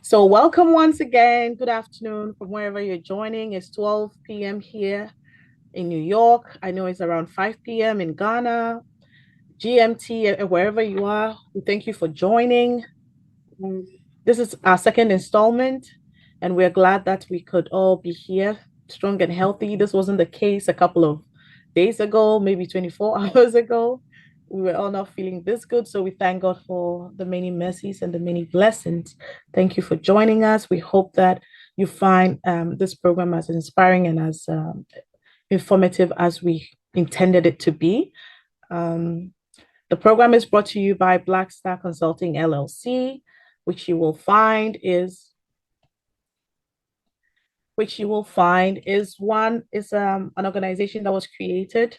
So, welcome once again. Good afternoon from wherever you're joining. It's 12 p.m. here in New York. I know it's around 5 p.m. in Ghana, GMT, wherever you are. We thank you for joining. Mm, This is our second installment, and we're glad that we could all be here strong and healthy. This wasn't the case a couple of days ago, maybe 24 hours ago. We were all not feeling this good. So we thank God for the many mercies and the many blessings. Thank you for joining us. We hope that you find this program as inspiring and as informative as we intended it to be. Um, the program is brought to you by Black Star Consulting LLC, which you will find is which you will find is one is an organization that was created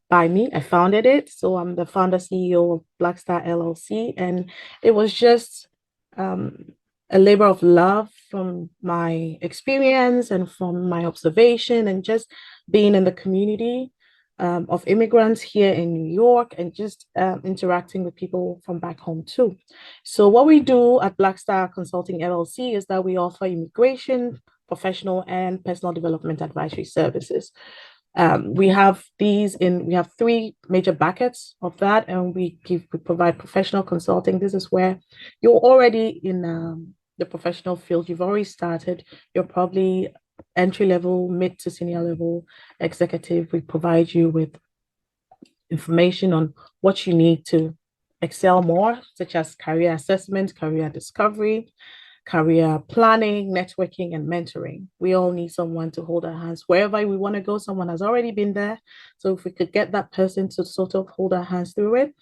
by me. I founded it. So I'm the founder CEO of Black Star LLC. And it was just um, a labor of love from my experience and from my observation and just being in the community of immigrants here in New York and just interacting with people from back home too. So what we do at Black Star Consulting LLC is that we offer immigration, professional, and personal development advisory services. We have three major buckets of that, and we provide professional consulting. This is where you're already in the professional field. You've already started. You're probably entry level, mid to senior level executive. We provide you with information on what you need to excel more, such as career assessment, career discovery, career planning, networking, and mentoring. We all need someone to hold our hands. Wherever we want to go, someone has already been there. So if we could get that person to sort of hold our hands through it,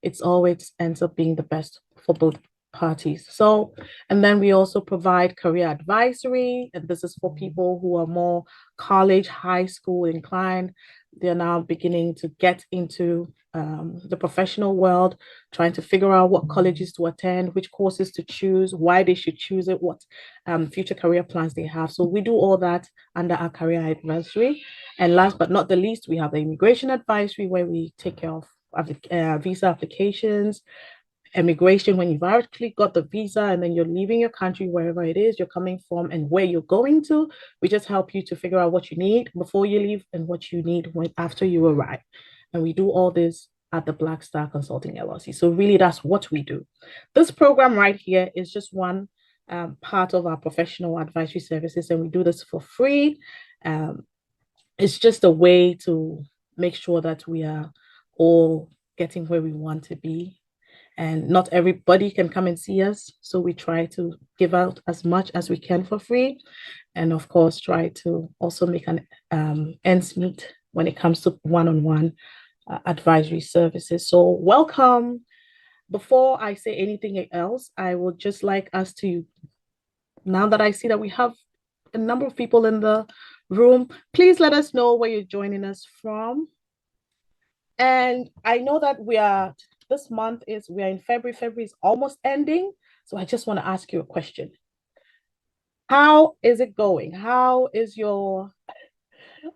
it's always ends up being the best for both parties. So, and then we also provide career advisory, and this is for people who are more college, high school inclined. They're now beginning to get into the professional world, trying to figure out what colleges to attend, which courses to choose, why they should choose it, what future career plans they have. So we do all that under our career advisory. And last but not the least, we have the immigration advisory where we take care of visa applications, immigration when you've actually got the visa and then you're leaving your country, wherever it is you're coming from and where you're going to. We just help you to figure out what you need before you leave and what you need after you arrive. And we do all this at the Black Star Consulting LLC. So really, that's what we do. This program right here is just one part of our professional advisory services, and we do this for free. Um, it's just a way to make sure that we are all getting where we want to be, and not everybody can come and see us. So we try to give out as much as we can for free. And of course, try to also make an ends meet when it comes to one-on-one advisory services. So welcome. Before I say anything else, I would just like us to, now that I see that we have a number of people in the room, please let us know where you're joining us from. And I know that this month we are in February. February is almost ending. So I just want to ask you a question. How is it going?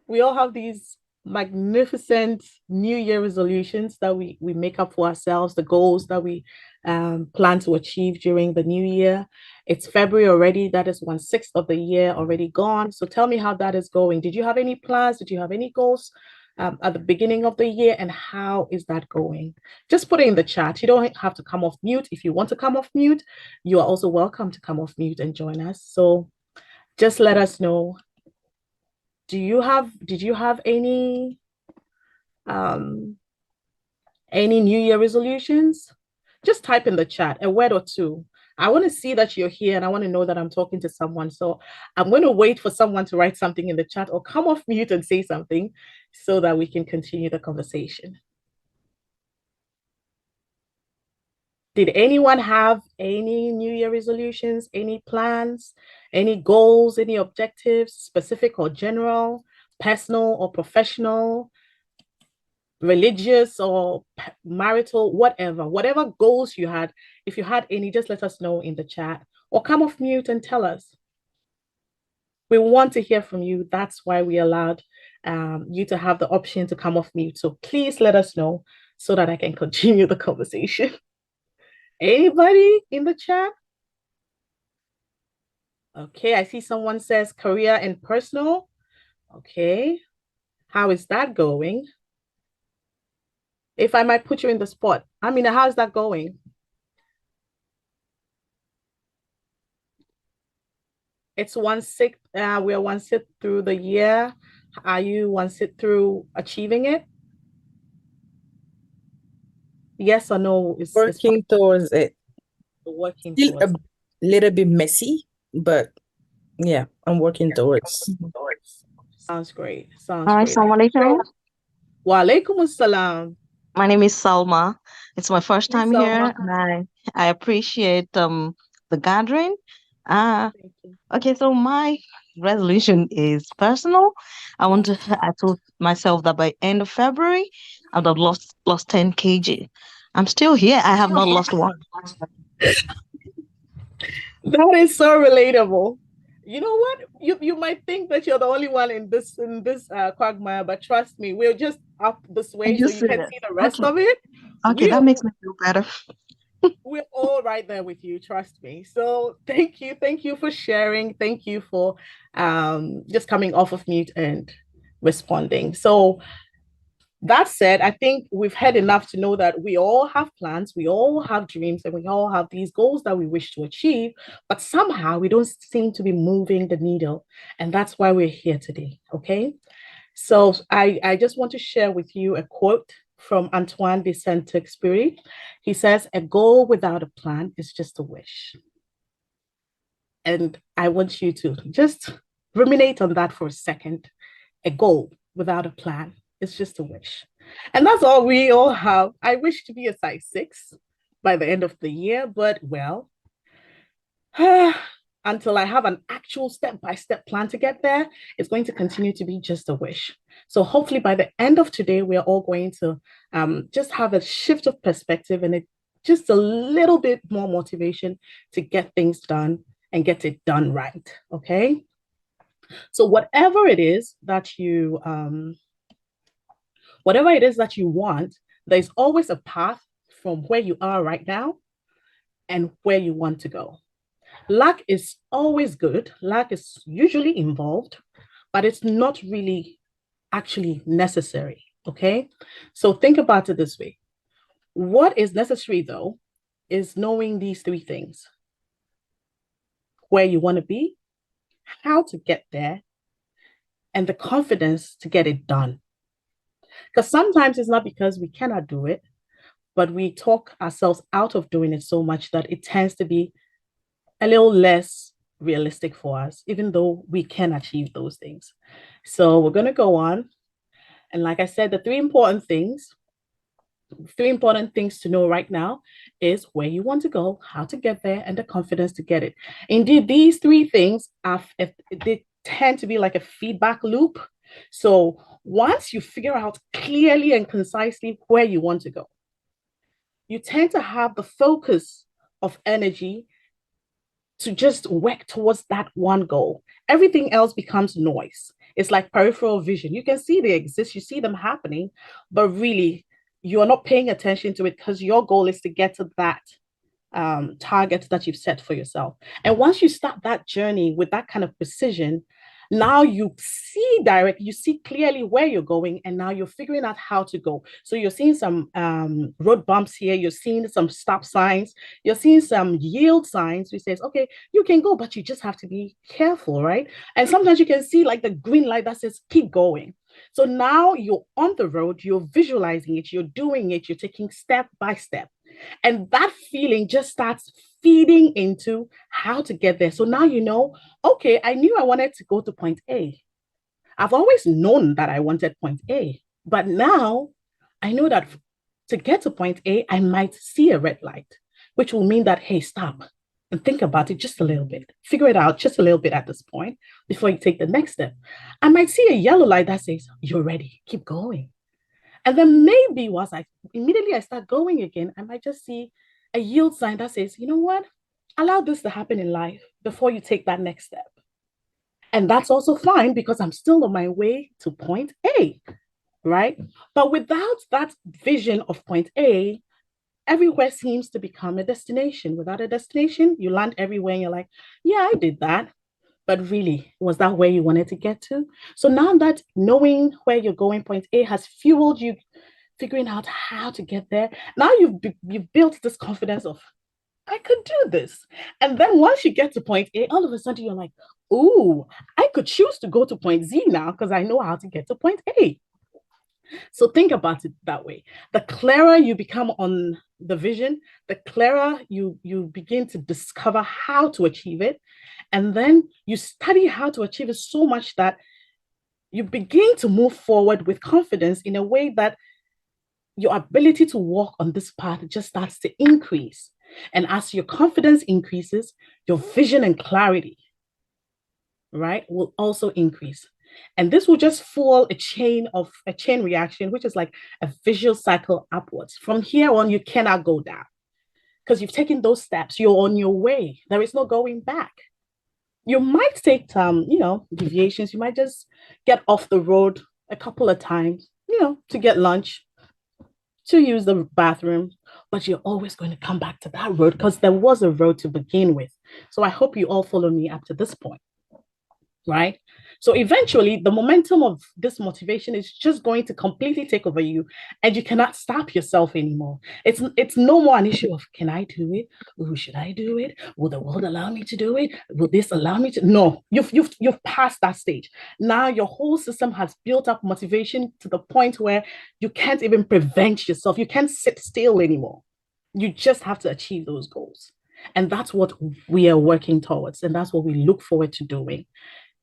We all have these magnificent New Year resolutions that we make up for ourselves, the goals that we plan to achieve during the new year. It's February already. That is 1/6 of the year already gone. So tell me how that is going. Did you have any plans? Did you have any goals at the beginning of the year? And how is that going? Just put it in the chat. You don't have to come off mute. If you want to come off mute, you are also welcome to come off mute and join us. So just let us know. Did you have um any New Year resolutions? Just type in the chat a word or two. I want to see that you're here and I want to know that I'm talking to someone. So I'm going to wait for someone to write something in the chat or come off mute and say something so that we can continue the conversation. Did anyone have any New Year resolutions, any plans, any goals, any objectives, specific or general, personal or professional, religious or marital, whatever goals you had? If you had any, just let us know in the chat or come off mute and tell us. We want to hear from you. That's why we allowed you to have the option to come off mute. So please let us know so that I can continue the conversation. Anybody in the chat? Okay, I see someone says career and personal. Okay, how is that going? If I might put you in the spot, I mean, how's that going? It's one sixth, we're one sixth through the year. Are you one sixth through achieving it? Yes or no is fine. Working towards it. Working Still a towards it. little bit messy, but yeah, I'm working towards. Mhm. Sounds great. Sounds Hi, great. Assalamu So, alaikum. wa alaikum assalam. My name is Salma. It's my first Hey, time here, Selma. and I appreciate the gathering. Uh Thank you. okay, so my resolution is personal. I told myself that by end of February, I would have lost 10 kg. I'm still here. I have not lost one. That is so relatable. You know what? You might think that you're the only one in this quagmire, but trust me, we're just up this And way you so you said can it. see the rest Okay. of it. Okay, We that makes me feel better. we're all right there with you, trust me. So thank you for sharing. Thank you for just coming off of mute and responding. So that said, I think we've had enough to know that we all have plans, we all have dreams, and we all have these goals that we wish to achieve, but somehow we don't seem to be moving the needle. And that's why we're here today. Okay. So I just want to share with you a quote from Antoine de Saint-Exupéry. He says, "A goal without a plan is just a wish." And I want you to just ruminate on that for a second. A goal without a plan is just a wish. And that's all we all have. I wish to be a size 6 by the end of the year, but well, until I have an actual step-by-step plan to get there, it's going to continue to be just a wish. So hopefully by the end of today, we're all going to just have a shift of perspective and just a little bit more motivation to get things done and get it done right. Okay. So whatever it is that you want, there's always a path from where you are right now and where you want to go. Luck is always good. Luck is usually involved, but it's not really actually necessary. Okay. So think about it this way. What is necessary though is knowing these three things: where you want to be, how to get there, and the confidence to get it done. Because sometimes it's not because we cannot do it, but we talk ourselves out of doing it so much that it tends to be a little less realistic for us, even though we can achieve those things. So we're going to go on. And like I said, the three important things to know right now is where you want to go, how to get there, and the confidence to get it. Indeed, these three things they tend to be like a feedback loop. So once you figure out clearly and concisely where you want to go, you tend to have the focus of energy to just work towards that one goal. Everything else becomes noise. It's like peripheral vision. You can see they exist, you see them happening, but really you're not paying attention to it because your goal is to get to that target that you've set for yourself. And once you start that journey with that kind of precision, now you see clearly where you're going, and now you're figuring out how to go. So you're seeing some road bumps here, you're seeing some stop signs, you're seeing some yield signs, which says, okay, you can go, but you just have to be careful, right? And sometimes you can see like the green light that says, keep going. So now you're on the road, you're visualizing it, you're doing it, you're taking step by step. And that feeling just starts feeding into how to get there. So now you know, okay, I knew I wanted to go to point A. I've always known that I wanted point A, but now I know that to get to point A, I might see a red light, which will mean that, hey, stop and think about it just a little bit. Figure it out just a little bit at this point before you take the next step. I might see a yellow light that says, you're ready, keep going. And then maybe once I start going again, I might just see a yield sign that says, you know what? Allow this to happen in life before you take that next step. And that's also fine because I'm still on my way to point A, right? But without that vision of point A, everywhere seems to become a destination. Without a destination, you land everywhere and you're like, yeah, I did that. but really, was that where you wanted to get to? So now that knowing where you're going, point A, has fueled you figuring out how to get there, now you've built this confidence of, I could do this. And then once you get to point A, all of a sudden you're like, ooh, I could choose to go to point Z now because I know how to get to point A. So think about it that way. The clearer you become on the vision, the clearer you begin to discover how to achieve it. And then you study how to achieve it so much that you begin to move forward with confidence in a way that your ability to walk on this path just starts to increase. And as your confidence increases, your vision and clarity, right, will also increase. And this will just fuel a chain reaction, which is like a visual cycle upwards. From here on, you cannot go down because you've taken those steps. You're on your way. There is no going back. You might take deviations. You might just get off the road a couple of times, to get lunch, to use the bathroom, but you're always going to come back to that road because there was a road to begin with. So I hope you all follow me up to this point, right? So eventually the momentum of this motivation is just going to completely take over you and you cannot stop yourself anymore. It's no more an issue of, can I do it? Ooh, should I do it? Will the world allow me to do it? Will this allow me to? No, you've passed that stage. Now your whole system has built up motivation to the point where you can't even prevent yourself. You can't sit still anymore. You just have to achieve those goals. And that's what we are working towards. And that's what we look forward to doing.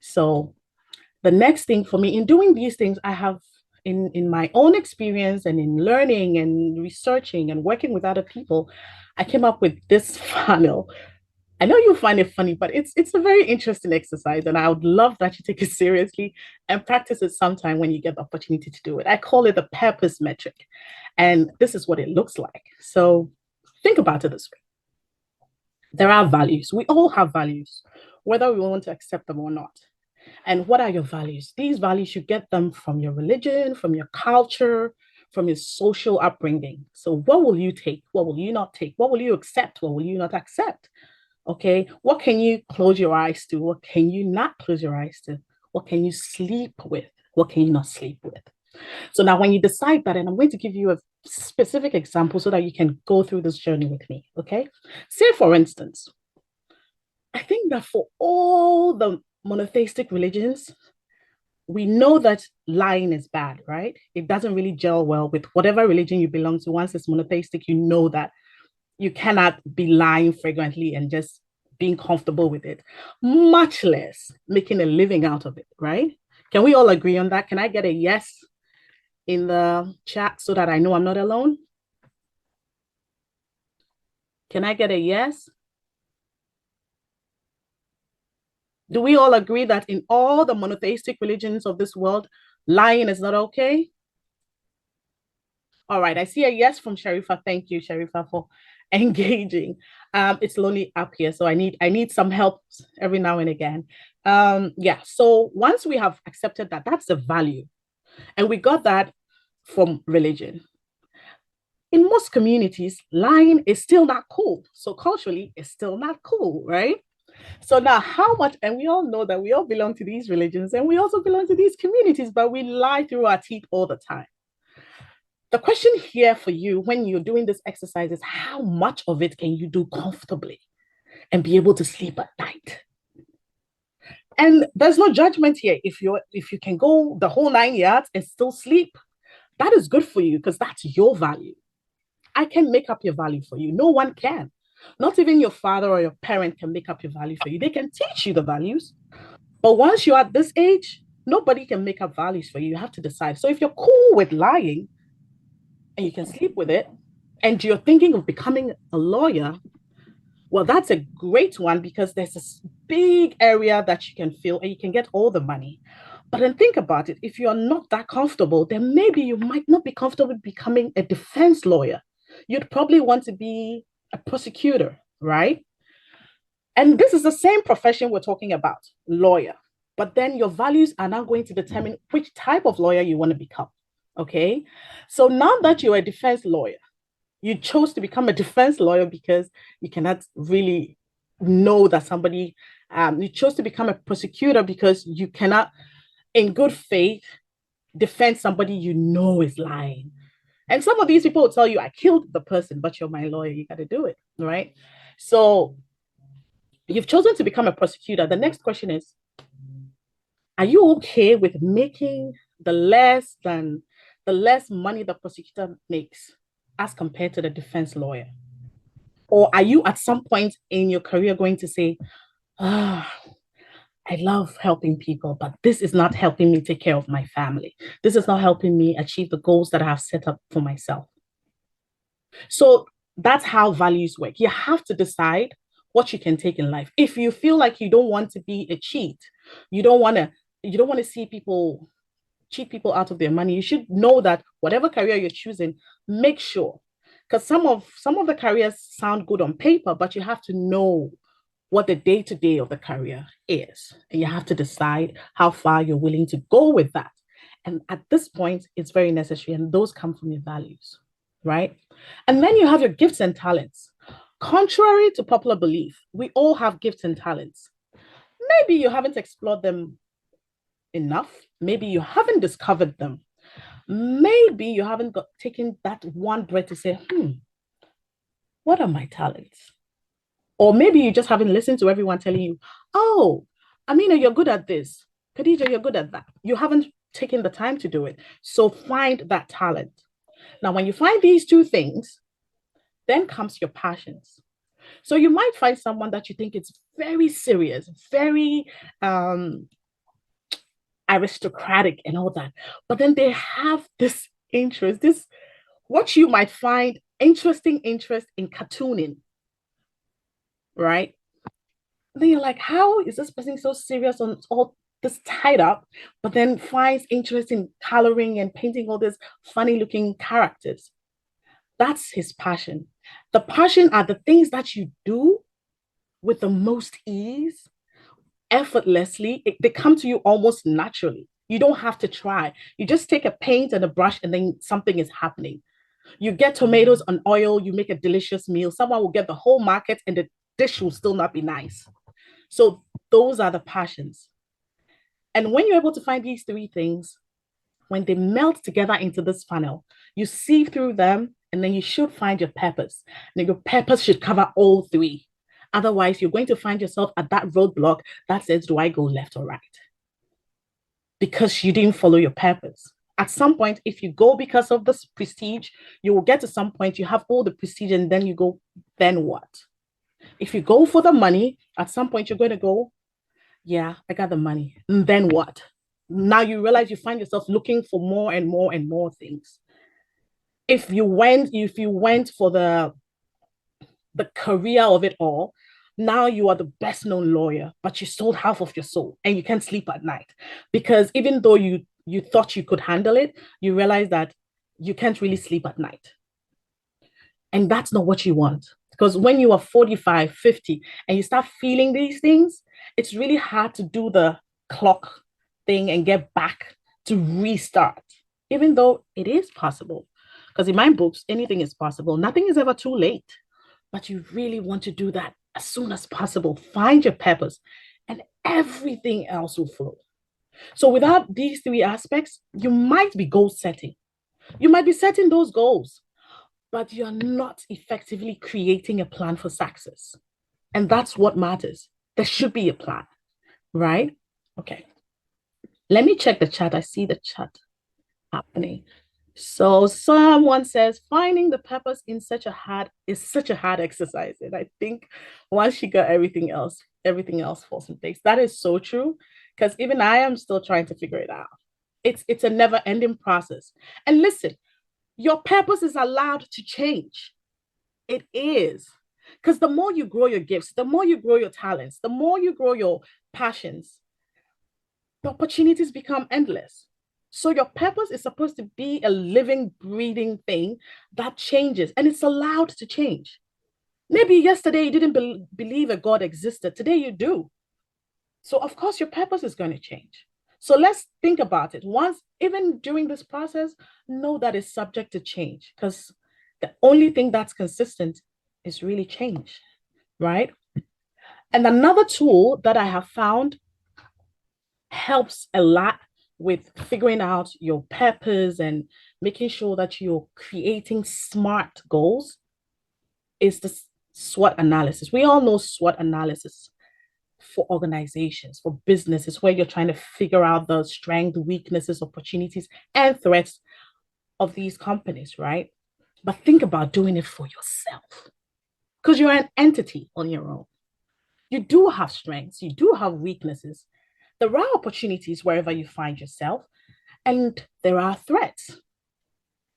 So the next thing for me in doing these things, I have in my own experience and in learning and researching and working with other people, I came up with this funnel. I know you'll find it funny, but it's a very interesting exercise, and I would love that you take it seriously and practice it sometime when you get the opportunity to do it. I call it the purpose metric, and this is what it looks like. So think about it this way. There are values. We all have values, whether we want to accept them or not. And what are your values? These values, you get them from your religion, from your culture, from your social upbringing. So what will you take? What will you not take? What will you accept? What will you not accept? Okay, what can you close your eyes to? What can you not close your eyes to? What can you sleep with? What can you not sleep with? So now when you decide that, and I'm going to give you a specific example so that you can go through this journey with me, okay? Say, for instance, I think that for all the monotheistic religions, we know that lying is bad, right? It doesn't really gel well with whatever religion you belong to. Once it's monotheistic, you know that you cannot be lying frequently and just being comfortable with it, much less making a living out of it, right? Can we all agree on that? Can I get a yes in the chat so that I know I'm not alone? Can I get a yes? Do we all agree that in all the monotheistic religions of this world, lying is not okay? All right, I see a yes from Sharifa. Thank you, Sharifa, for engaging. It's lonely up here, so I need some help every now and again. Yeah, so once we have accepted that, that's the value. And we got that from religion. In most communities, lying is still not cool. So culturally, it's still not cool, right? So now how much, and we all know that we all belong to these religions and we also belong to these communities, but we lie through our teeth all the time. The question here for you when you're doing this exercise is how much of it can you do comfortably and be able to sleep at night? And there's no judgment here. If you can go the whole 9 yards and still sleep, that is good for you because that's your value. I can make up your value for you. No one can. Not even your father or your parent can make up your value for you. They can teach you the values. But once you're at this age, nobody can make up values for you. You have to decide. So if you're cool with lying and you can sleep with it, and you're thinking of becoming a lawyer, well, that's a great one because there's this big area that you can fill and you can get all the money. But then think about it. If you're not that comfortable, then maybe you might not be comfortable becoming a defense lawyer. You'd probably want to be a prosecutor, right? And this is the same profession we're talking about, lawyer. But then your values are now going to determine which type of lawyer you want to become, okay? So now that you're a defense lawyer, you chose to become a defense lawyer because you cannot really know that somebody You chose to become a prosecutor because you cannot, in good faith, defend somebody you know is lying. And some of these people will tell you, I killed the person, but you're my lawyer. You got to do it, right? So you've chosen to become a prosecutor. The next question is, are you okay with making the less money the prosecutor makes as compared to the defense lawyer? Or are you at some point in your career going to say, ah, I love helping people, but this is not helping me take care of my family. This is not helping me achieve the goals that I have set up for myself. So that's how values work. You have to decide what you can take in life. If you feel like you don't want to be a cheat, you don't want to see people cheat people out of their money, you should know that whatever career you're choosing, make sure, because some of the careers sound good on paper, but you have to know what the day-to-day of the career is. And you have to decide how far you're willing to go with that. And at this point, it's very necessary. And those come from your values, right? And then you have your gifts and talents. Contrary to popular belief, we all have gifts and talents. Maybe you haven't explored them enough. Maybe you haven't discovered them. Maybe you haven't taken that one breath to say, what are my talents? Or maybe you just haven't listened to everyone telling you, oh, Amina, you're good at this. Khadija, you're good at that. You haven't taken the time to do it. So find that talent. Now, when you find these two things, then comes your passions. So you might find someone that you think is very serious, very aristocratic and all that, but then they have this interest, this what you might find interesting interest in cartooning, right? Then you're like, how is this person so serious on all this tied up, but then finds interest in coloring and painting all these funny looking characters? That's his passion. The passion are the things that you do with the most ease, effortlessly. They come to you almost naturally. You don't have to try. You just take a paint and a brush, and then something is happening. You get tomatoes on oil, you make a delicious meal. Someone will get the whole market, and the dish will still not be nice. So those are the passions. And when you're able to find these three things, when they melt together into this funnel, you see through them, and then you should find your purpose. And your purpose should cover all three. Otherwise, you're going to find yourself at that roadblock that says, do I go left or right? Because you didn't follow your purpose. At some point, if you go because of this prestige, you will get to some point, you have all the prestige, and then you go, then what? If you go for the money, at some point, you're going to go, yeah, I got the money. And then what? Now you realize you find yourself looking for more and more and more things. If you went for the career of it all, now you are the best known lawyer, but you sold half of your soul and you can't sleep at night because even though you thought you could handle it, you realize that you can't really sleep at night. And that's not what you want. Because when you are 45, 50, and you start feeling these things, it's really hard to do the clock thing and get back to restart, even though it is possible. Because in my books, anything is possible. Nothing is ever too late. But you really want to do that as soon as possible. Find your purpose, and everything else will flow. So without these three aspects, you might be goal setting. You might be setting those goals, but you're not effectively creating a plan for success. And that's what matters. There should be a plan, right? Okay. Let me check the chat. I see the chat happening. So someone says finding the purpose is such a hard exercise. And I think once you got everything else falls in place. That is so true. Because even I am still trying to figure it out. It's a never-ending process. And listen, your purpose is allowed to change. It is. Because the more you grow your gifts, the more you grow your talents, the more you grow your passions, the opportunities become endless. So your purpose is supposed to be a living, breathing thing that changes, and it's allowed to change. Maybe yesterday you didn't believe a God existed. Today you do. So of course your purpose is going to change. So let's think about it. Once, even during this process, know that it's subject to change, because the only thing that's consistent is really change, right? And another tool that I have found helps a lot with figuring out your purpose and making sure that you're creating smart goals is the SWOT analysis. We all know SWOT analysis for organizations, for businesses, where you're trying to figure out the strengths, weaknesses, opportunities, and threats of these companies, right? But think about doing it for yourself because you're an entity on your own. You do have strengths, you do have weaknesses. There are opportunities wherever you find yourself, and there are threats.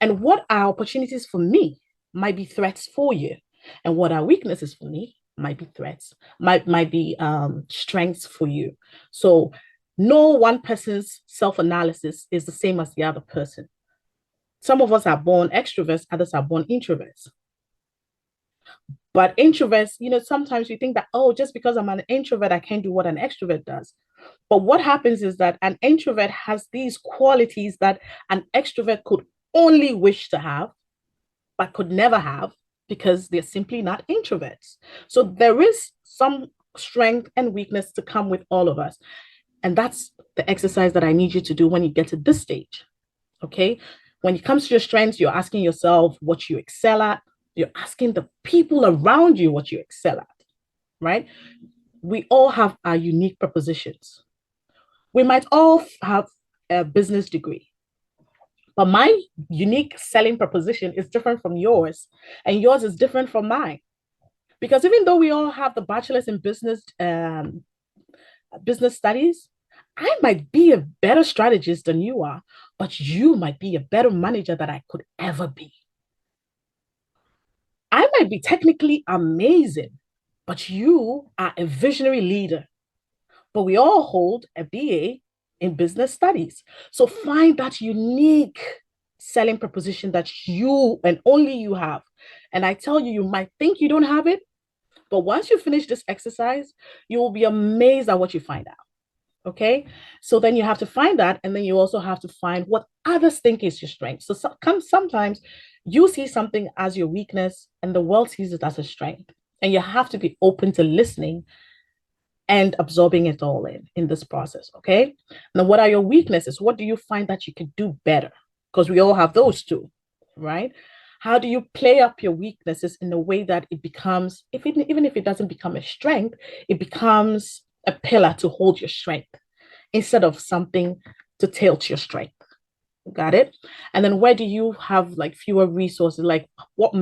And what are opportunities for me might be threats for you. And what are weaknesses for me might be threats, might be strengths for you. So no one person's self-analysis is the same as the other person. Some of us are born extroverts, others are born introverts. But introverts, sometimes we think that, oh, just because I'm an introvert, I can't do what an extrovert does. But what happens is that an introvert has these qualities that an extrovert could only wish to have, but could never have because they're simply not introverts. So there is some strength and weakness to come with all of us. And that's the exercise that I need you to do when you get to this stage. Okay. When it comes to your strengths, you're asking yourself what you excel at. You're asking the people around you what you excel at, right? We all have our unique propositions. We might all have a business degree, but my unique selling proposition is different from yours, and yours is different from mine. Because even though we all have the bachelor's in business studies, I might be a better strategist than you are, but you might be a better manager than I could ever be. I might be technically amazing, but you are a visionary leader. But we all hold a BA in business studies. So find that unique selling proposition that you and only you have. And I tell you, you might think you don't have it, but once you finish this exercise, you will be amazed at what you find out. Okay. So then you have to find that. And then you also have to find what others think is your strength. So sometimes you see something as your weakness and the world sees it as a strength. And you have to be open to listening and absorbing it all in this process. Okay. Now, what are your weaknesses? What do you find that you could do better? Because we all have those too, right? How do you play up your weaknesses in a way that it becomes, even if it doesn't become a strength, it becomes a pillar to hold your strength instead of something to tilt your strength. Got it? And then where do you have like fewer resources? Like what is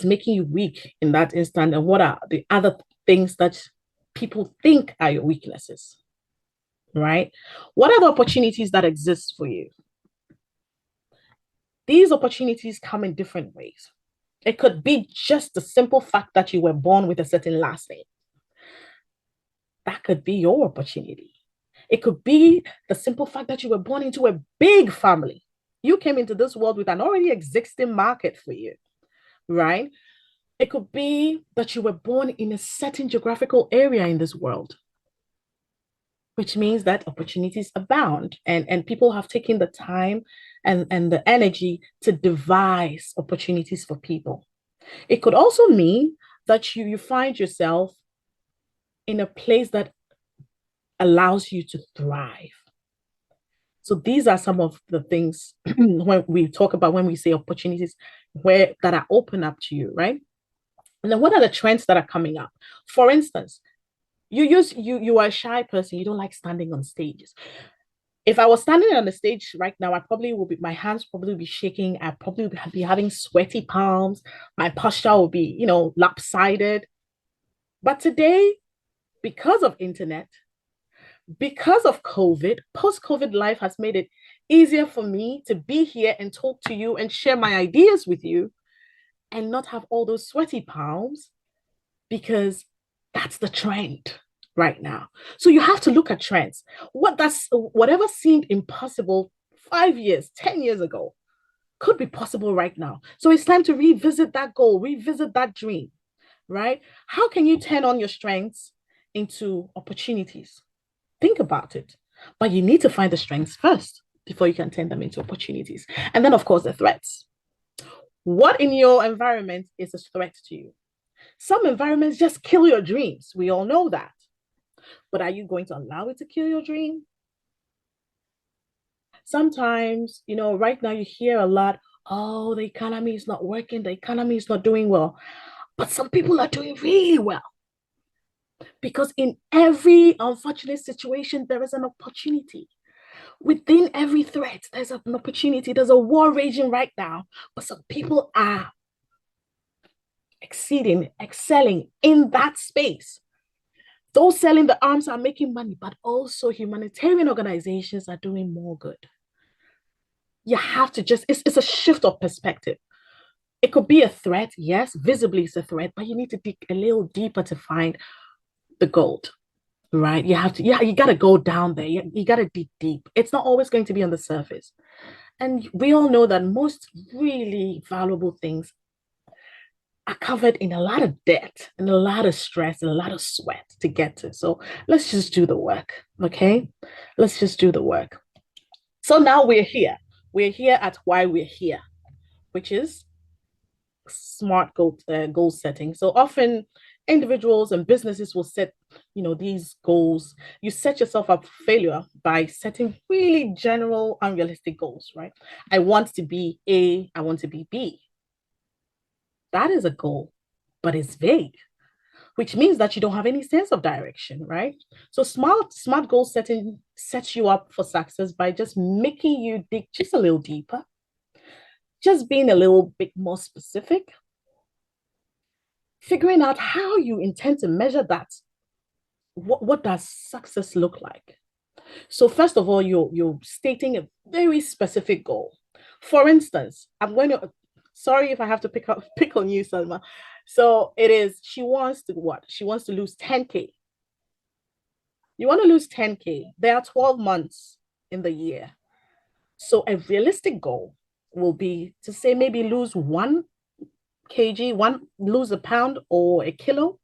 making you weak in that instant? And what are the other things that people think are your weaknesses? Right? What are the opportunities that exist for you? These opportunities come in different ways. It could be just the simple fact that you were born with a certain last name. That could be your opportunity. It could be the simple fact that you were born into a big family. You came into this world with an already existing market for you, right? It could be that you were born in a certain geographical area in this world, which means that opportunities abound and people have taken the time and the energy to devise opportunities for people. It could also mean that you find yourself in a place that allows you to thrive. So these are some of the things when we talk about when we say opportunities that are open up to you, right? And then what are the trends that are coming up? For instance, you are a shy person, you don't like standing on stages. If I was standing on the stage right now, my hands probably be shaking. I'd probably be having sweaty palms. My posture will be, lopsided. But today, because of internet, because of COVID, post-COVID life has made it easier for me to be here and talk to you and share my ideas with you and not have all those sweaty palms because that's the trend right now. So you have to look at trends. Whatever seemed impossible 5 years, 10 years ago could be possible right now. So it's time to revisit that goal, revisit that dream, right? How can you turn on your strengths into opportunities? Think about it. But you need to find the strengths first before you can turn them into opportunities. And then, of course, the threats. What in your environment is a threat to you? Some environments just kill your dreams. We all know that. But are you going to allow it to kill your dream? Sometimes, right now you hear a lot, oh, the economy is not working, the economy is not doing well. But some people are doing really well. Because in every unfortunate situation, there is an opportunity. Within every threat, there's an opportunity. There's a war raging right now, but some people are excelling in that space. Those selling the arms are making money, but also humanitarian organizations are doing more good. You have to it's a shift of perspective. It could be a threat, yes, visibly it's a threat, but you need to dig a little deeper to find the gold, right? You got to go down there. You got to dig deep. It's not always going to be on the surface. And we all know that most really valuable things are covered in a lot of debt and a lot of stress and a lot of sweat to get to. So let's just do the work, okay? Let's just do the work. So now we're here. We're here at why we're here, which is smart goal setting. So often individuals and businesses will set, these goals. You set yourself up for failure by setting really general, unrealistic goals, right? I want to be A, I want to be B. That is a goal, but it's vague, which means that you don't have any sense of direction, right? So smart goal setting sets you up for success by just making you dig just a little deeper, just being a little bit more specific, figuring out how you intend to measure that. What does success look like? So first of all, you're stating a very specific goal. For instance, I'm going to, sorry if I have to pick on you, Salma. So it is, she wants to what? She wants to lose 10K. You want to lose 10K. There are 12 months in the year. So a realistic goal will be to say maybe lose 1 kg, lose a pound or a kilo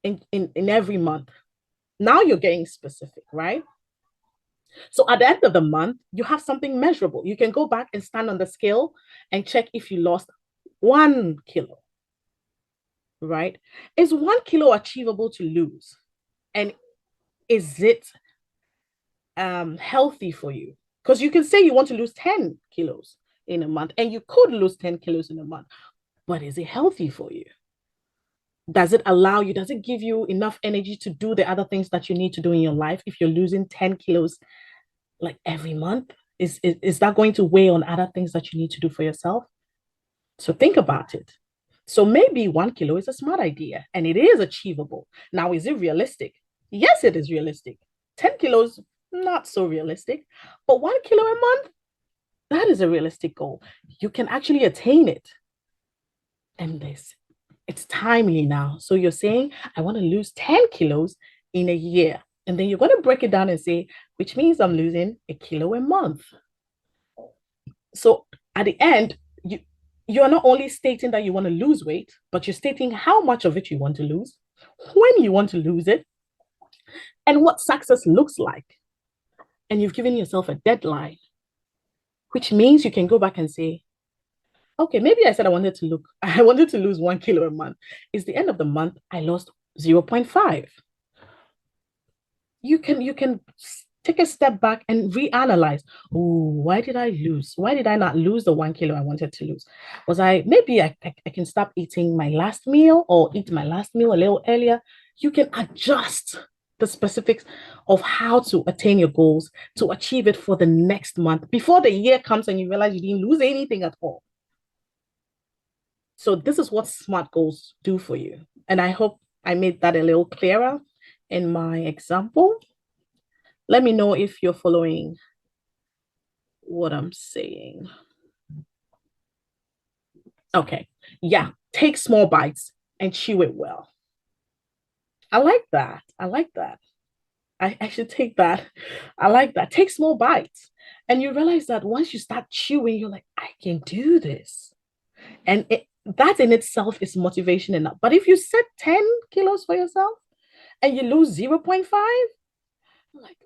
in every month. Now you're getting specific, right? So at the end of the month, you have something measurable. You can go back and stand on the scale and check if you lost 1 kilo, right? Is 1 kilo achievable to lose? And is it healthy for you? Because you can say you want to lose 10 kilos in a month, and you could lose 10 kilos in a month, but is it healthy for you? Does it allow you, does it give you enough energy to do the other things that you need to do in your life if you're losing 10 kilos like every month? Is that going to weigh on other things that you need to do for yourself? So think about it. So maybe 1 kilo is a smart idea and it is achievable. Now, is it realistic? Yes, it is realistic. 10 kilos, not so realistic, but 1 kilo a month, that is a realistic goal. You can actually attain it. And it's timely now. So you're saying, I want to lose 10 kilos in a year. And then you're going to break it down and say, which means I'm losing a kilo a month. So at the end, you're not only stating that you want to lose weight, but you're stating how much of it you want to lose, when you want to lose it, and what success looks like. And you've given yourself a deadline, which means you can go back and say, okay, maybe I said I wanted to lose 1 kilo a month. It's the end of the month, I lost 0.5. You can take a step back and reanalyze. Oh, why did I lose? Why did I not lose the 1 kilo I wanted to lose? Maybe I can stop eating my last meal or eat my last meal a little earlier. You can adjust the specifics of how to attain your goals to achieve it for the next month before the year comes and you realize you didn't lose anything at all. So this is what SMART goals do for you. And I hope I made that a little clearer in my example. Let me know if you're following what I'm saying. Okay, yeah, take small bites and chew it well. I like that. I should take that. I like that. Take small bites. And you realize that once you start chewing, you're like, I can do this. And that in itself is motivation enough. But if you set 10 kilos for yourself and you lose 0.5, like,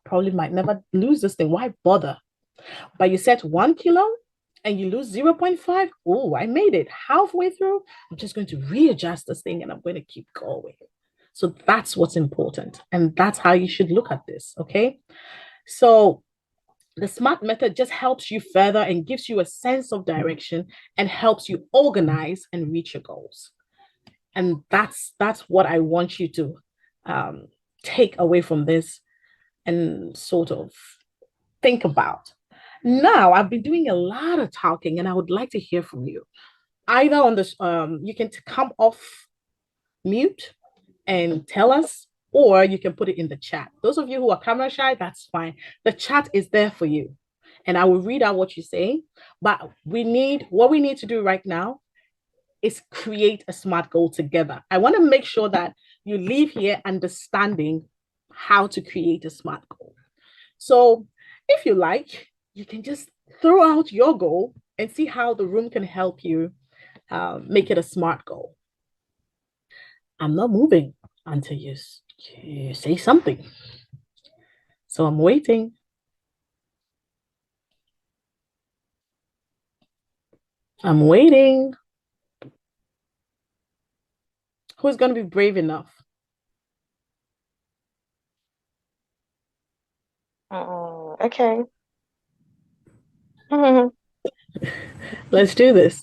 probably might never lose this thing. Why bother? But you set 1 kilo and you lose 0.5, oh, I made it halfway through. I'm just going to readjust this thing and I'm going to keep going. So that's what's important. And that's how you should look at this. Okay. So the SMART method just helps you further and gives you a sense of direction and helps you organize and reach your goals. And that's what I want you to take away from this and sort of think about. Now, I've been doing a lot of talking and I would like to hear from you. Either on this, you can come off mute and tell us, or you can put it in the chat. Those of you who are camera shy, that's fine. The chat is there for you. And I will read out what you say. But what we need to do right now is create a SMART goal together. I want to make sure that you leave here understanding how to create a SMART goal. So if you like, you can just throw out your goal and see how the room can help you make it a SMART goal. I'm not moving until you say something. So I'm waiting. I'm waiting. Who's going to be brave enough? Okay. Let's do this.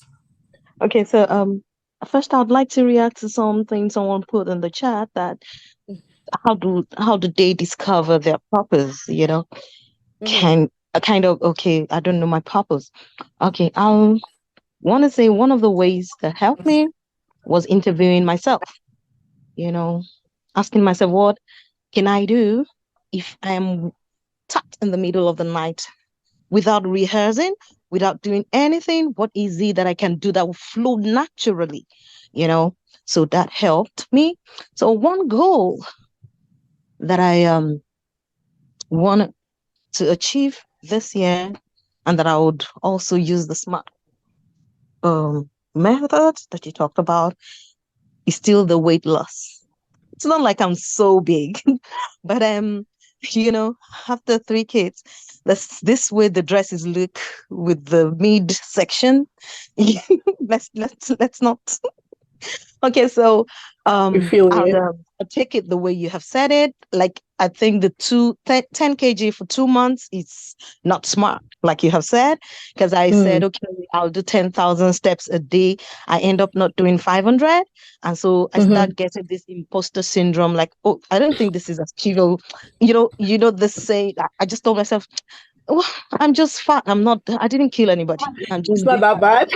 Okay, so first I'd like to react to something someone put in the chat, that how do they discover their purpose, you know? Can a kind of, okay, I don't know my purpose. Okay, I want to say one of the ways that helped me was interviewing myself, you know, asking myself, what can I do if I am tucked in the middle of the night without rehearsing, without doing anything? What is it that I can do that will flow naturally, you know? So that helped me. So one goal that I wanted to achieve this year, and that I would also use the SMART method that you talked about, is still the weight loss. It's not like I'm so big, but you know, after 3 kids, this way the dresses look with the mid section. let's not. Okay, so We feel I'll, it. I'll take it the way you have said it. Like, I think the 10 kg for 2 months is not smart, like you have said, because I said, okay, I'll do 10,000 steps a day. I end up not doing 500. And so I start getting this imposter syndrome, like, oh, I don't think this is achievable. You know, this saying, I just told myself, oh, I'm just fat. I didn't kill anybody. I'm It's just not that bad.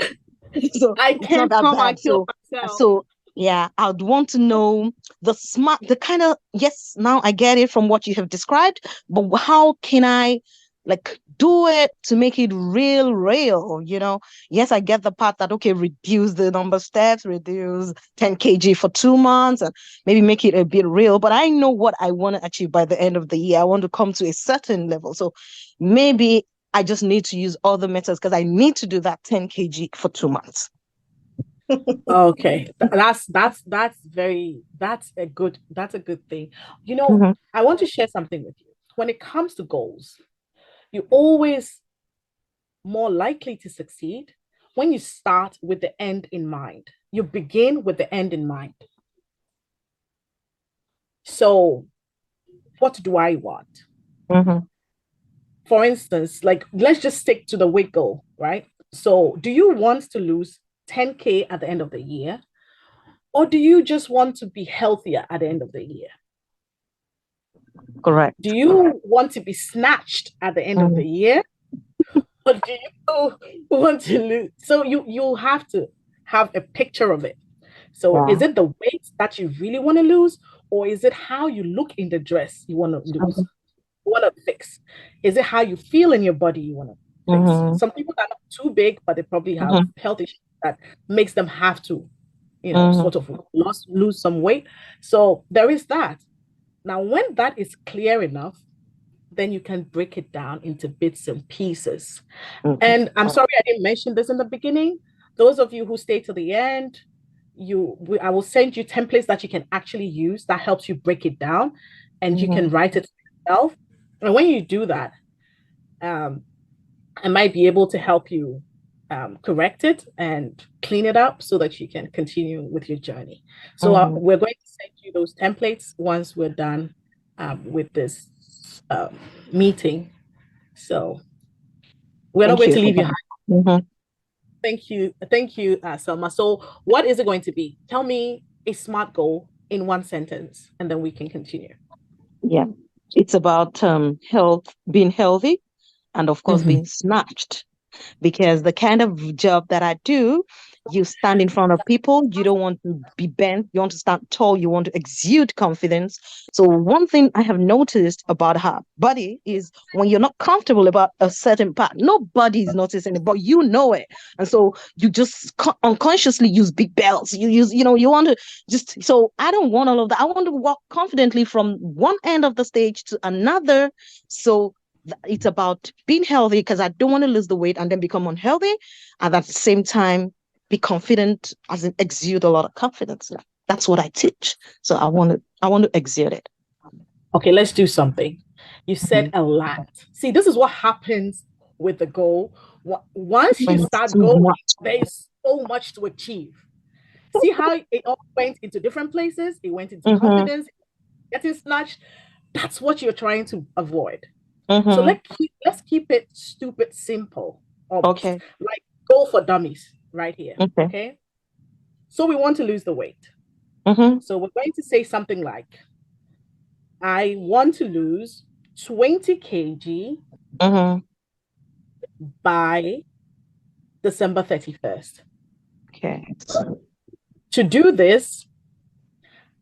so I it's not can't that come bad. and kill myself. So yeah, I'd want to know the kind of, yes, now I get it from what you have described, but how can I like do it to make it real, you know? Yes, I get the part that, okay, reduce the number of steps, reduce 10 kg for 2 months, and maybe make it a bit real, but I know what I want to achieve by the end of the year. I want to come to a certain level. So maybe I just need to use other methods, because I need to do that 10 kg for 2 months. Okay, that's a good thing. You know, I want to share something with you. When it comes to goals, you're always more likely to succeed when you start with the end in mind. You begin with the end in mind. So, what do I want? For instance, like, let's just stick to the weight goal, right? So, do you want to lose 10K at the end of the year? Or do you just want to be healthier at the end of the year? Correct. Do you want to be snatched at the end of the year? Or do you want to lose? So you have to have a picture of it. So is it the weight that you really want to lose? Or is it how you look in the dress you want to lose? You want to fix? Is it how you feel in your body you want to fix? Some people are not too big, but they probably have health issues that makes them have to, you know, sort of lose some weight. So there is that. Now, when that is clear enough, then you can break it down into bits and pieces. And I'm sorry I didn't mention this in the beginning. Those of you who stay to the end, I will send you templates that you can actually use that helps you break it down, and you can write it yourself. And when you do that, I might be able to help you correct it and clean it up so that you can continue with your journey. So we're going to send you those templates once we're done with this meeting. So we're not Thank going to you. leave you hanging. Mhm. Thank you, Selma. So what is it going to be? Tell me a SMART goal in one sentence, and then we can continue. Yeah, it's about health, being healthy, and of course, being snatched. Because the kind of job that I do, you stand in front of people, you don't want to be bent, you want to stand tall, you want to exude confidence. So one thing I have noticed about her body is when you're not comfortable about a certain part, nobody is noticing it, but you know it. And so you just unconsciously use big belts. You use, you want to just, so I don't want all of that. I want to walk confidently from one end of the stage to another. So it's about being healthy because I don't want to lose the weight and then become unhealthy, and at the same time be confident, as in exude a lot of confidence. That's what I teach. So I want to exude it. Okay, let's do something. You said a lot. See, this is what happens with the goal. Once you start going, there's so much to achieve. See how it all went into different places? It went into confidence, getting snatched. That's what you're trying to avoid. So let's keep it stupid simple. Almost. Okay. Like goal for dummies right here. Okay. So we want to lose the weight. So we're going to say something like, I want to lose 20 kg by December 31st. Okay. To do this,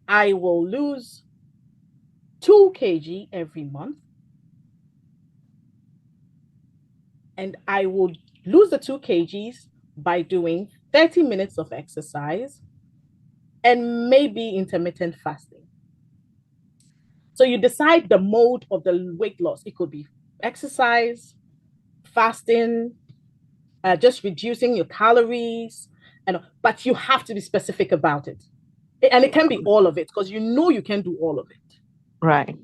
I will lose 2 kg every month. And I will lose the 2 kgs by doing 30 minutes of exercise and maybe intermittent fasting. So you decide the mode of the weight loss. It could be exercise, fasting, just reducing your calories, but you have to be specific about it. And it can be all of it because you can do all of it. Right.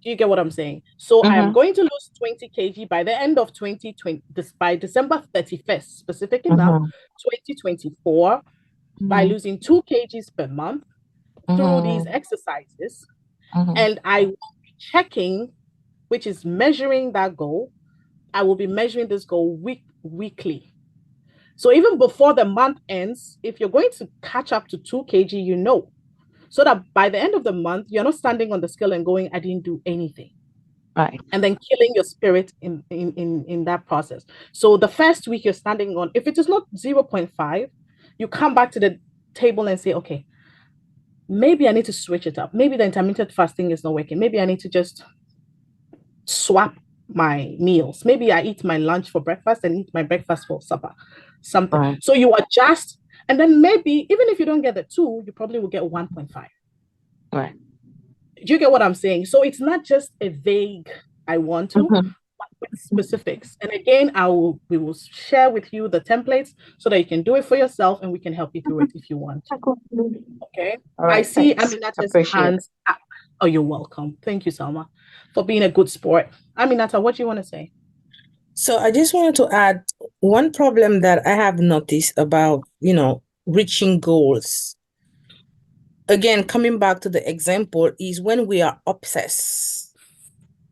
Do you get what I'm saying? So I am going to lose 20 kg by the end of 2020, by December 31st, specific enough, 2024, by losing 2 kgs per month through these exercises. And I will be checking, which is measuring that goal. I will be measuring this goal weekly. So even before the month ends, if you're going to catch up to 2 kg, so that by the end of the month, you're not standing on the scale and going, I didn't do anything. Right. And then killing your spirit in that process. So the first week you're standing on, if it is not 0.5, you come back to the table and say, okay, maybe I need to switch it up. Maybe the intermittent fasting is not working. Maybe I need to just swap my meals. Maybe I eat my lunch for breakfast and eat my breakfast for supper, something. Right. So you adjust, and then maybe even if you don't get the 2, you probably will get 1.5. Right. Do you get what I'm saying? So it's not just a vague, I want to, but with specifics. And again, we will share with you the templates so that you can do it for yourself and we can help you through it if you want. Okay. Right, I see Aminata's hands. Oh, you're welcome. Thank you, Salma, for being a good sport. Aminata, what do you want to say? So I just wanted to add one problem that I have noticed about, reaching goals. Again, coming back to the example is when we are obsessed.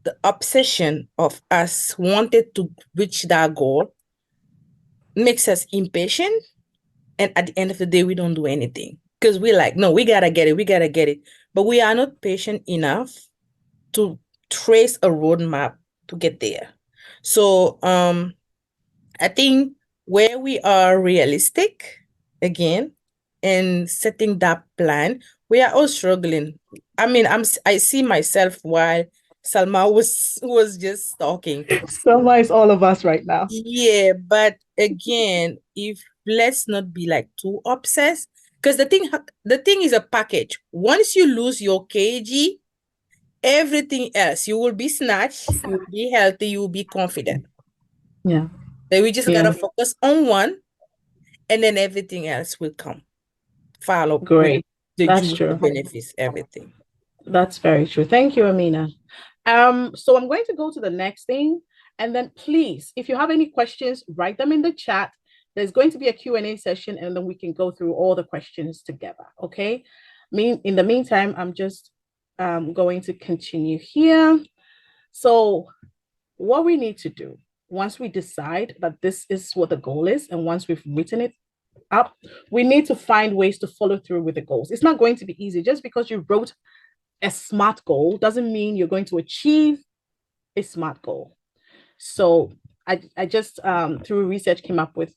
The obsession of us wanted to reach that goal makes us impatient. And at the end of the day, we don't do anything because we're like, no, we got to get it. But we are not patient enough to trace a roadmap to get there. So I think where we are realistic, again, and setting that plan, we are all struggling. I mean, I see myself while Salma was just talking. Salma is all of us right now. Yeah, but again, let's not be like too obsessed, because the thing is a package. Once you lose your kg, everything else, you will be snatched, you will be healthy, you will be confident. Yeah. So we just gotta focus on one, and then everything else will come. Follow. Great. That's true. Benefits, everything. That's very true. Thank you, Amina. So I'm going to go to the next thing. And then please, if you have any questions, write them in the chat. There's going to be a Q&A session, and then we can go through all the questions together. Okay. In the meantime, I'm just going to continue here. So what we need to do, once we decide that this is what the goal is, and once we've written it up, we need to find ways to follow through with the goals. It's not going to be easy. Just because you wrote a SMART goal doesn't mean you're going to achieve a SMART goal. So I just through research came up with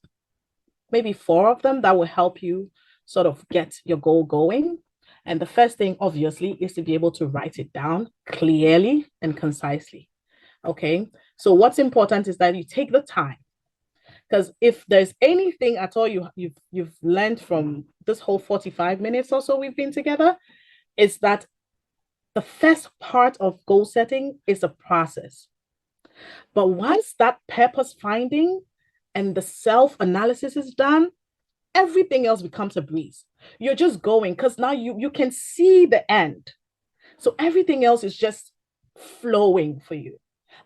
maybe 4 of them that will help you sort of get your goal going. And the first thing, obviously, is to be able to write it down clearly and concisely. Okay. So what's important is that you take the time, because if there's anything at all you've learned from this whole 45 minutes or so we've been together, is that the first part of goal setting is a process. But once that purpose finding and the self-analysis is done, everything else becomes a breeze. You're just going, because now you can see the end. So everything else is just flowing for you.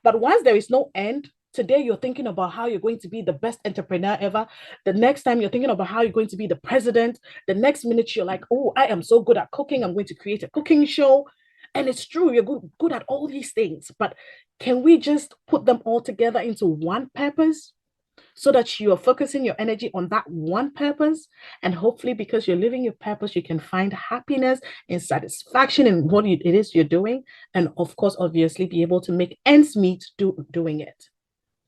But once there is no end, today you're thinking about how you're going to be the best entrepreneur ever. The next time you're thinking about how you're going to be the president. The next minute you're like, oh, I am so good at cooking. I'm going to create a cooking show. And it's true, you're good at all these things. But can we just put them all together into one purpose, so that you are focusing your energy on that one purpose? And hopefully, because you're living your purpose, you can find happiness and satisfaction in what it is you're doing. And of course, obviously, be able to make ends meet doing it.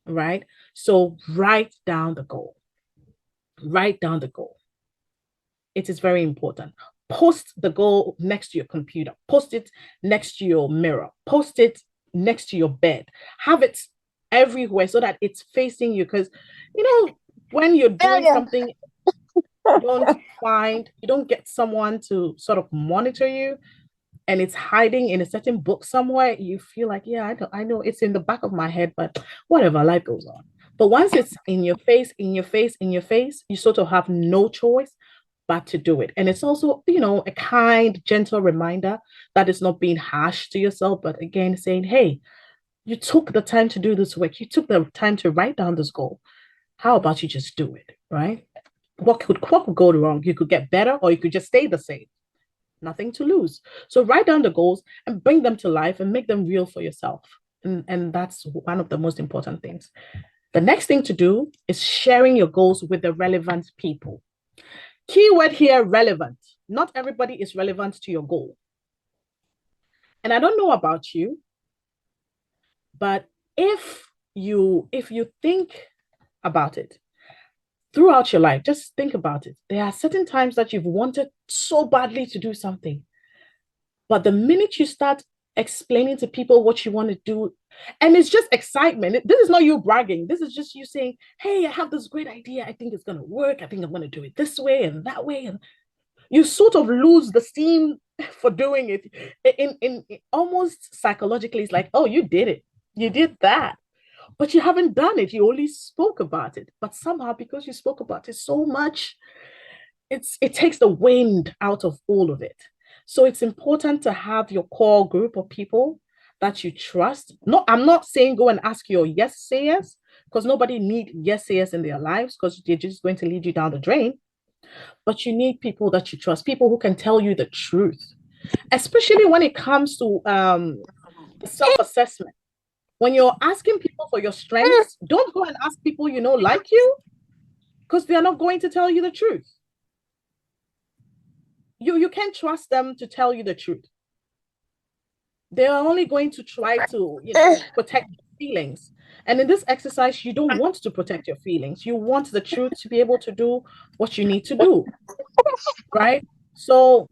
Right? So write down the goal. Write down the goal. It is very important. Post the goal next to your computer. Post it next to your mirror. Post it next to your bed. Have it everywhere so that it's facing you. Because, when you're doing something, you don't get someone to sort of monitor you, and it's hiding in a certain book somewhere, you feel like, yeah, I know it's in the back of my head, but whatever, life goes on. But once it's in your face, you sort of have no choice but to do it. And it's also, a kind, gentle reminder that it's not being harsh to yourself, but again, saying, hey, you took the time to do this work. You took the time to write down this goal. How about you just do it, right? What could go wrong? You could get better, or you could just stay the same. Nothing to lose. So write down the goals and bring them to life and make them real for yourself. And that's one of the most important things. The next thing to do is sharing your goals with the relevant people. Keyword here, relevant. Not everybody is relevant to your goal. And I don't know about you, but if you think about it throughout your life, just think about it. There are certain times that you've wanted so badly to do something, but the minute you start explaining to people what you want to do, and it's just excitement. This is not you bragging. This is just you saying, hey, I have this great idea. I think it's going to work. I think I'm going to do it this way and that way. And you sort of lose the steam for doing it. In almost psychologically, it's like, oh, you did it. You did that. But you haven't done it. You only spoke about it. But somehow, because you spoke about it so much, it takes the wind out of all of it. So it's important to have your core group of people that you trust. No, I'm not saying go and ask your yes sayers, because nobody needs yes sayers in their lives, because they're just going to lead you down the drain. But you need people that you trust, people who can tell you the truth, especially when it comes to self-assessment. When you're asking people for your strengths, don't go and ask people like you, because they're not going to tell you the truth. You can't trust them to tell you the truth. They're only going to try to protect your feelings. And in this exercise, you don't want to protect your feelings. You want the truth to be able to do what you need to do, right? So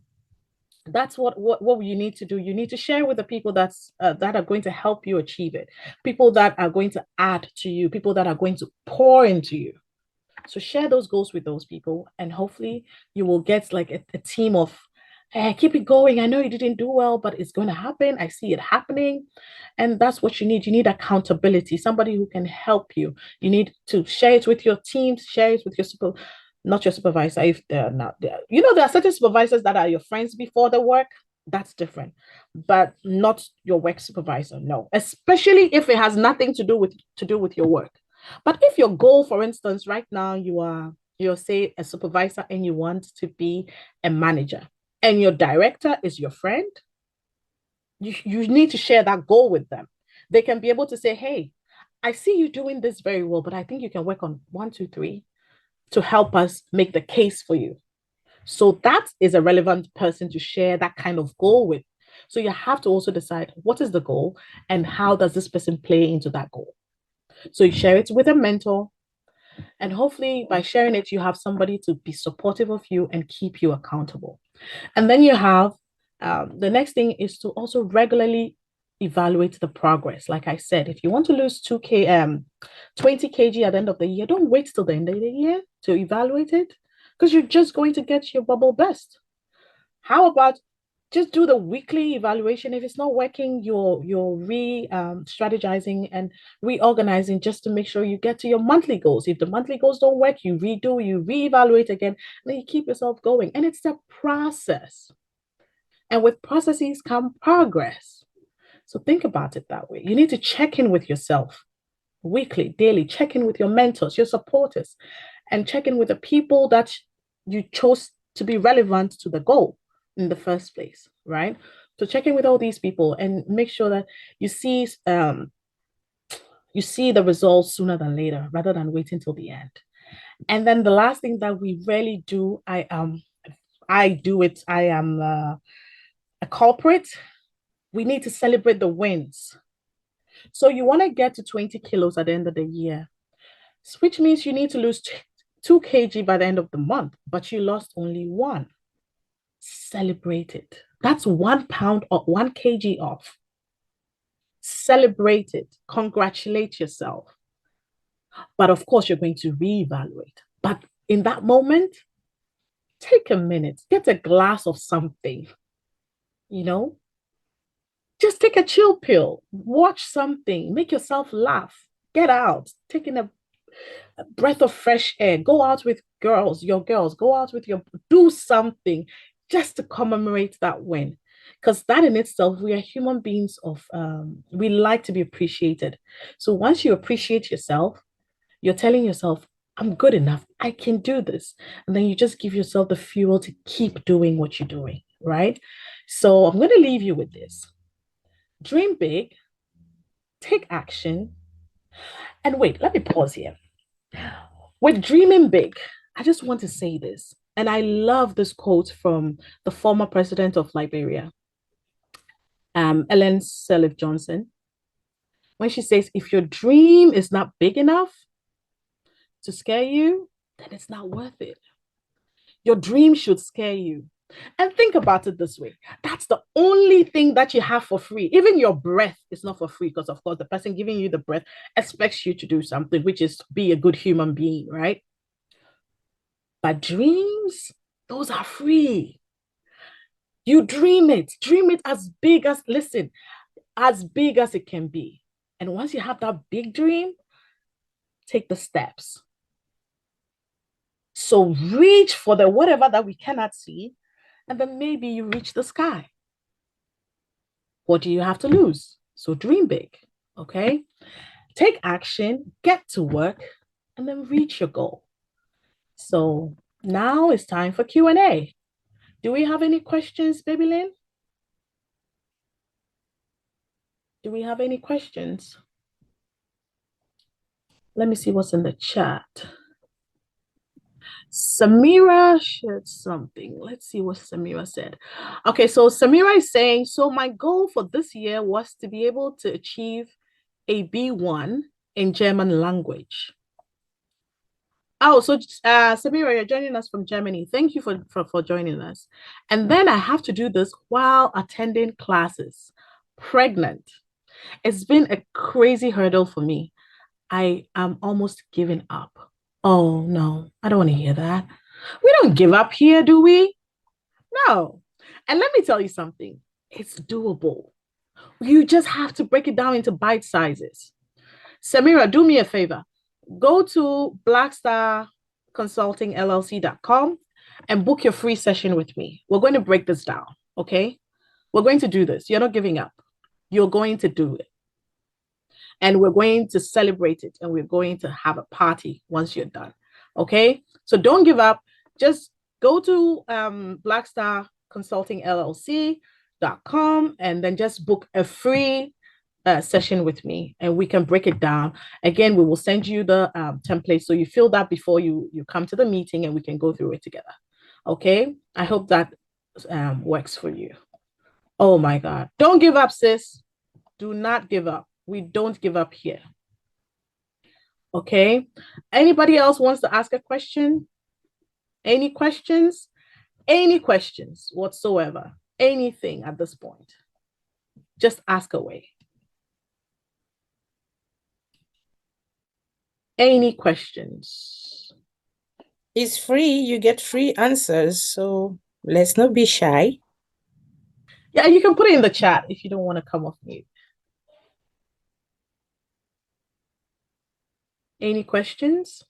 that's what you need to do. You need to share with the people that are going to help you achieve it, people that are going to add to you, people that are going to pour into you. So share those goals with those people, and hopefully you will get like a team of, hey, keep it going. I know you didn't do well, but it's going to happen. I see it happening. And that's what you need. You need accountability, somebody who can help you. You need to share it with your teams, share it with your not your supervisor, if they're not there. There are certain supervisors that are your friends before the work. That's different, but not your work supervisor. No, especially if it has nothing to do with your work. But if your goal, for instance, right now you're say a supervisor and you want to be a manager, and your director is your friend, you need to share that goal with them. They can be able to say, hey, I see you doing this very well, but I think you can work on one, two, three to help us make the case for you. So that is a relevant person to share that kind of goal with. So you have to also decide what is the goal and how does this person play into that goal. So you share it with a mentor, and hopefully by sharing it, you have somebody to be supportive of you and keep you accountable. And then you have the next thing is to also regularly evaluate the progress. Like I said, if you want to lose 20 kg at the end of the year, don't wait till the end of the year to evaluate it, because you're just going to get your bubble burst. How about just do the weekly evaluation? If it's not working, you're strategizing and reorganizing just to make sure you get to your monthly goals. If the monthly goals don't work, you redo, you reevaluate again, and then you keep yourself going. And it's a process. And with processes come progress. So think about it that way. You need to check in with yourself weekly, daily, check in with your mentors, your supporters, and check in with the people that you chose to be relevant to the goal in the first place, right? So check in with all these people and make sure that you see the results sooner than later, rather than waiting till the end. And then the last thing that we really do, I do it. I am a culprit. We need to celebrate the wins. So you want to get to 20 kilos at the end of the year, which means you need to lose 2 kg by the end of the month, but you lost only 1. Celebrate it. That's 1 pound or 1 kg off. Celebrate it. Congratulate yourself. But of course, you're going to reevaluate. But in that moment, take a minute, get a glass of something, you know, just take a chill pill, watch something, make yourself laugh, get out, taking a breath of fresh air, go out with your girls, go out with do something just to commemorate that win. Because that in itself, we are human beings we like to be appreciated. So once you appreciate yourself, you're telling yourself, I'm good enough, I can do this. And then you just give yourself the fuel to keep doing what you're doing, right? So I'm going to leave you with this. Dream big, take action. And wait, let me pause here. With dreaming big, I just want to say this. And I love this quote from the former president of Liberia, Ellen Sirleaf Johnson, when she says, if your dream is not big enough to scare you, then it's not worth it. Your dream should scare you. And think about it this way. That's the only thing that you have for free. Even your breath is not for free, because of course the person giving you the breath expects you to do something, which is be a good human being, right? But dreams, those are free. You dream it as big as, listen, as big as it can be. And once you have that big dream, take the steps. So reach for the whatever that we cannot see, and then maybe you reach the sky. What do you have to lose? So dream big, okay? Take action, get to work, and then reach your goal. So now it's time for Q&A. Do we have any questions, Baby Lynn? Do we have any questions? Let me see what's in the chat. Samira shared something. Let's see what Samira said. Okay, so Samira is saying, so my goal for this year was to be able to achieve a B1 in German language. Oh, so Samira, you're joining us from Germany. Thank you for joining us. And then I have to do this while attending classes, pregnant. It's been a crazy hurdle for me. I am almost giving up. Oh, no, I don't want to hear that. We don't give up here, do we? No. And let me tell you something. It's doable. You just have to break it down into bite sizes. Samira, do me a favor. Go to blackstarconsultingllc.com and book your free session with me. We're going to break this down, okay? We're going to do this. You're not giving up. You're going to do it. and we're going to celebrate it, and we're going to have a party once you're done. Okay, so don't give up. Just go to Blackstar Consulting LLC.com and then just book a free session with me, and we can break it down. Again, we will send you the template so you fill that before you come to the meeting, and we can go through it together. Okay, I hope that works for you. Oh my God, don't give up, sis. Do not give up. We don't give up here. Okay, anybody else wants to ask a question? Any questions? Any questions whatsoever? Anything at this point? Just ask away. Any questions? It's free. You get free answers. So let's not be shy. Yeah, you can put it in the chat if you don't want to come off mute. Any questions?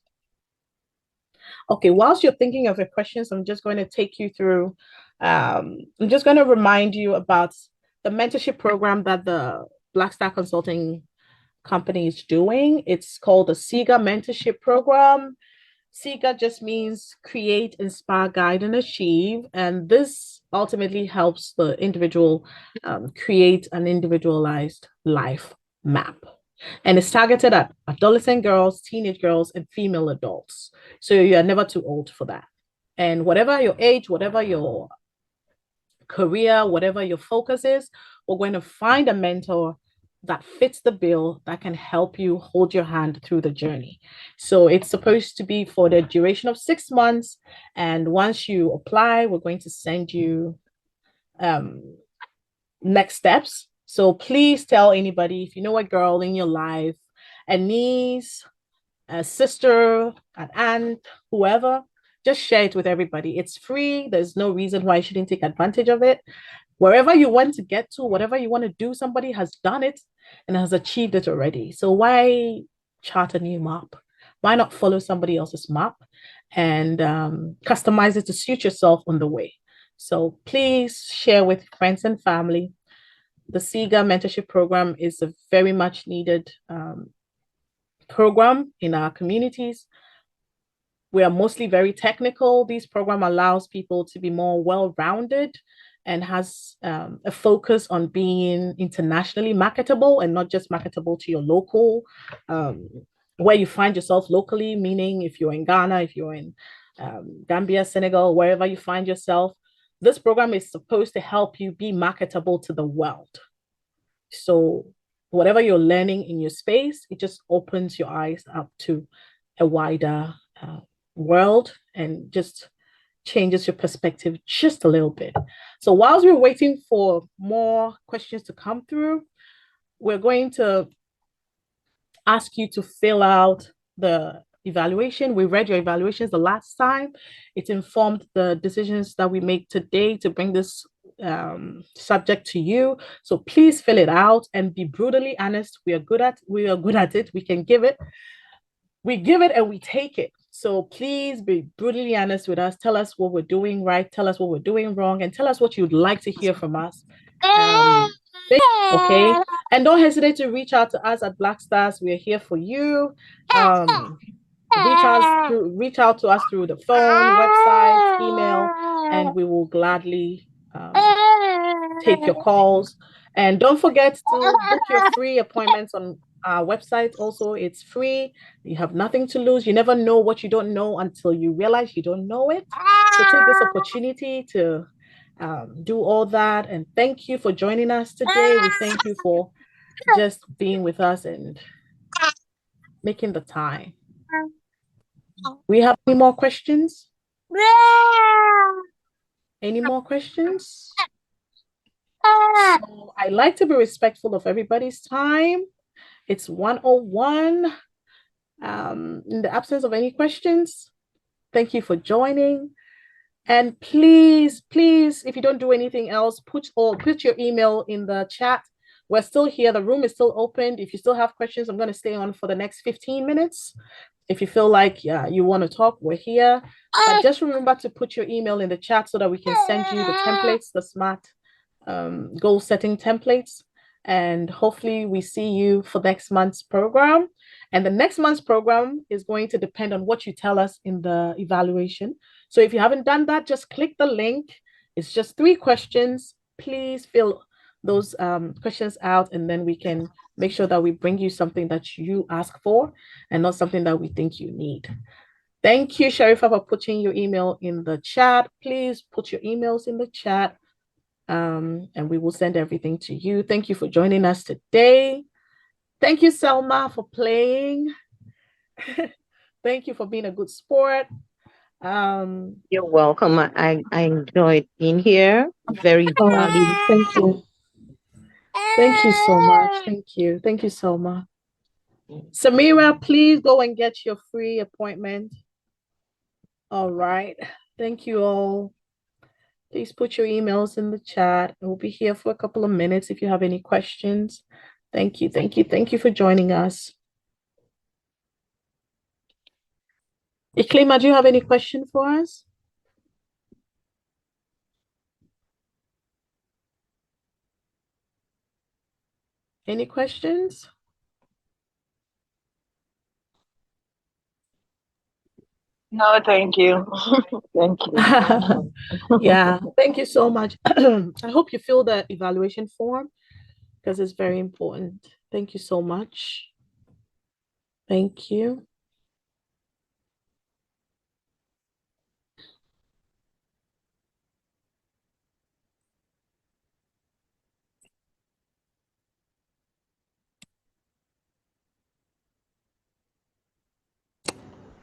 Okay, whilst you're thinking of your questions, I'm just going to take you through, I'm just going to remind you about the mentorship program that the Blackstar Consulting company is doing. It's called the CIGA Mentorship Program. CIGA just means create, inspire, guide, and achieve. And this ultimately helps the individual create an individualized life map. And it's targeted at adolescent girls, teenage girls, and female adults. So you are never too old for that. And whatever your age, whatever your career, whatever your focus is, we're going to find a mentor that fits the bill, that can help you hold your hand through the journey. So it's supposed to be for the duration of 6 months. And once you apply, we're going to send you next steps. So please tell anybody, if you know a girl in your life, a niece, a sister, an aunt, whoever, just share it with everybody. It's free. There's no reason why you shouldn't take advantage of it. Wherever you want to get to, whatever you want to do, somebody has done it and has achieved it already. So why chart a new map? Why not follow somebody else's map and customize it to suit yourself on the way? So please share with friends and family. The CIGA mentorship program is a very much needed program in our communities. We are mostly very technical. This program allows people to be more well-rounded and has a focus on being internationally marketable and not just marketable to your local, where you find yourself locally, meaning if you're in Ghana, if you're in Gambia, Senegal, wherever you find yourself, this program is supposed to help you be marketable to the world. So whatever you're learning in your space, it just opens your eyes up to a wider world and just changes your perspective just a little bit. So whilst we're waiting for more questions to come through, we're going to ask you to fill out the evaluation. We read your evaluations the last time. It informed the decisions that we make today to bring this subject to you. So please fill it out and be brutally honest. We are good at it. We can give it. We give it and we take it. So please be brutally honest with us. Tell us what we're doing right. Tell us what we're doing wrong, and tell us what you'd like to hear from us. Okay, and don't hesitate to reach out to us at Black Stars. We are here for you. Reach out to us through the phone, website, email, and we will gladly take your calls. And don't forget to book your free appointments on our website. Also, it's free. You have nothing to lose. You never know what you don't know until you realize you don't know it. So take this opportunity to do all that. And thank you for joining us today. We thank you for just being with us and making the time. We have any more questions? Any more questions? So I like to be respectful of everybody's time. It's 1:01. In the absence of any questions, thank you for joining. And please, if you don't do anything else, put your email in the chat. We're still here. The room is still open. If you still have questions, I'm going to stay on for the next 15 minutes. If you feel like you want to talk, we're here. But just remember to put your email in the chat so that we can send you the templates, the SMART goal setting templates. And hopefully we see you for next month's program. And the next month's program is going to depend on what you tell us in the evaluation. So if you haven't done that, just click the link. It's just 3 questions. Please fill those questions out, and then we can make sure that we bring you something that you ask for and not something that we think you need. Thank you, Sharifa, for putting your email in the chat. Please put your emails in the chat, and we will send everything to you. Thank you for joining us today. Thank you, Selma, for playing. Thank you for being a good sport. You're welcome. I enjoyed being here. Very valuable. Thank you. Thank you so much. Thank you. Thank you, Selma. Samira, please go and get your free appointment. All right. Thank you all. Please put your emails in the chat. We'll be here for a couple of minutes if you have any questions. Thank you. Thank you. Thank you for joining us. Iklima, do you have any question for us? Any questions? No, thank you. Thank you. Yeah, thank you so much. I hope you fill the evaluation form because it's very important. Thank you so much. Thank you.